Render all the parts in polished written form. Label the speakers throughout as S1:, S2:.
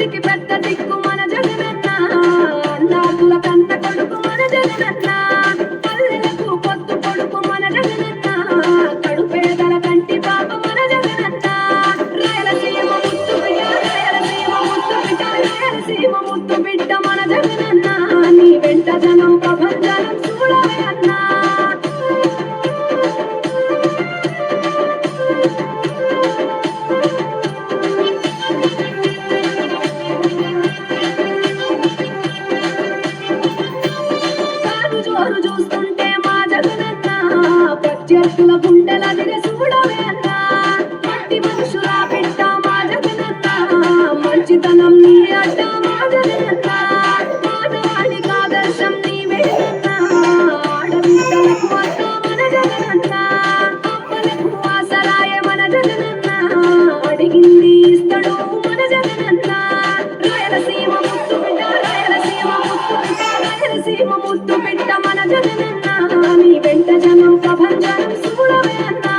S1: ఊరికి పెద్ద దిక్కు మన జగనన్న, అన్నాతుల కన్న కొడుకు మన జగనన్న, పల్లెలకు పొత్తు కొడుకు మన జగనన్న, కడుపేదల కంటి పాప మన జగనన్న, రాయలసీమ ముత్తు బిడ్డ, రాయలసీమ ముత్తు బిడ్డ, రాయలసీమ ముత్తు బిడ్డ మన జగనన్న, నీ వెంట జనం ప్రభంజనం చూడవే అన్నా. కాదు జోరు చూస్తుంటే మా జగనన్న, ప్రత్యర్థుల గుండెల దిగ చూడవే అన్నా. మట్టి మనుషుల బిడ్డ మా జగనన్న, మంచితనం నీ అడ్డ మా జగనన్న, మానవాళికి ఆదర్శం నీవే అన్నా. ఆడబిడ్డలకు అడ్డ మన జగనన్న, అమ్మలకు ఆసరాయ మన జగనన్న, అడిగింది ఇస్తడు మన జగనన్న, రాయలసీమ ముత్తు బిడ్డ, రాయలసీమ ముత్తు బిడ్డ, రాయలసీమ ముత్తు బిడ్డ మన జగనన్న, నీ వెంట జనం ప్రభంజనం చూడవే అన్నా.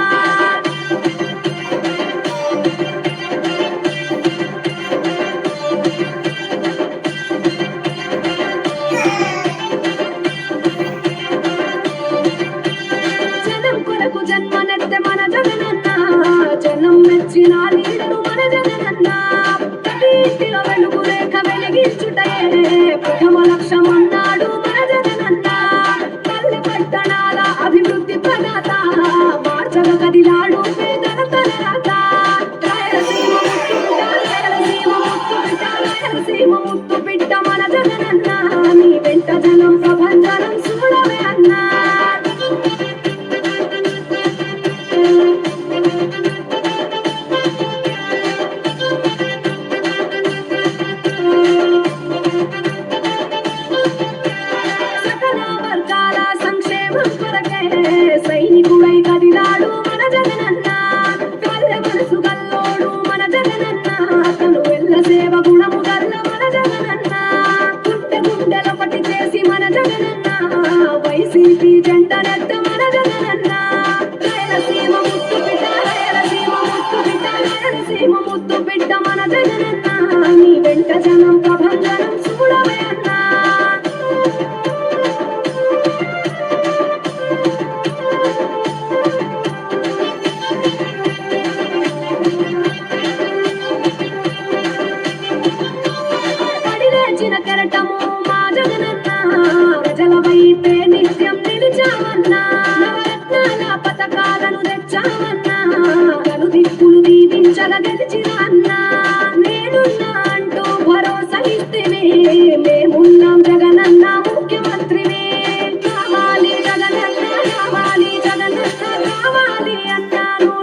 S1: జనం కొరకు జన్మనెత్తే మన జగనన్న, జనం మెచ్చిన లీడరు మన జగనన్న, ప్రతి ఇంటిలో వెలుగు రేఖ వెలిగించుటయే ప్రథమ లక్ష్యం అన్నాడు మన జగనన్న, పల్లె పట్టణాల అభివృద్ధి ప్రదాత, మార్చగ కదిలాడు పేదల తలరాత, రాయలసీమ ముత్తు బిడ్డ, రాయలసీమ ముత్తు బిడ్డ, రాయలసీమ ముత్తు బిడ్డ మన జగనన్న, నీ వెంట జనం ప్రభంజనం చూడవే అన్నా. సకల వర్గాల సంక్షేమం కొరకే సైనికుడై కదిలాడు మన జగనన్న, పల్లె మనసు గల్లోడు మన జగనన్న, తను ఎల్ల సేవ గుణము గల్ల మన జగనన్న, గుండె గుండెల పట్టి చేసి మన జగనన్న, వైసీపీ జెండనెత్త మన జగనన్న, రాయలసీమ ముత్తు బిడ్డ, రాయలసీమ ముత్తు బిడ్డ, రాయలసీమ ముత్తు బిడ్డ మన జగనన్న, నీ వెంట జనం ప్రభంజనం చూడవే అన్నా. పడిలేచిన కెరటము మా జగనన్న, ప్రజల వైపే నిత్యం నిలిచావన్నా, నవరత్నాల పథకాలను తెచ్చావన్నా, కనుదిక్కులు దీవించగ గెలిచిన అన్నా, నేనున్నా అంటూ భరోసా ఇస్తేనే, మేమున్నాం జగనన్న ముఖ్యమంత్రివే, కావాలి జగనన్న, కావాలి జగనన్న, కావాలి అన్నా నువ్వు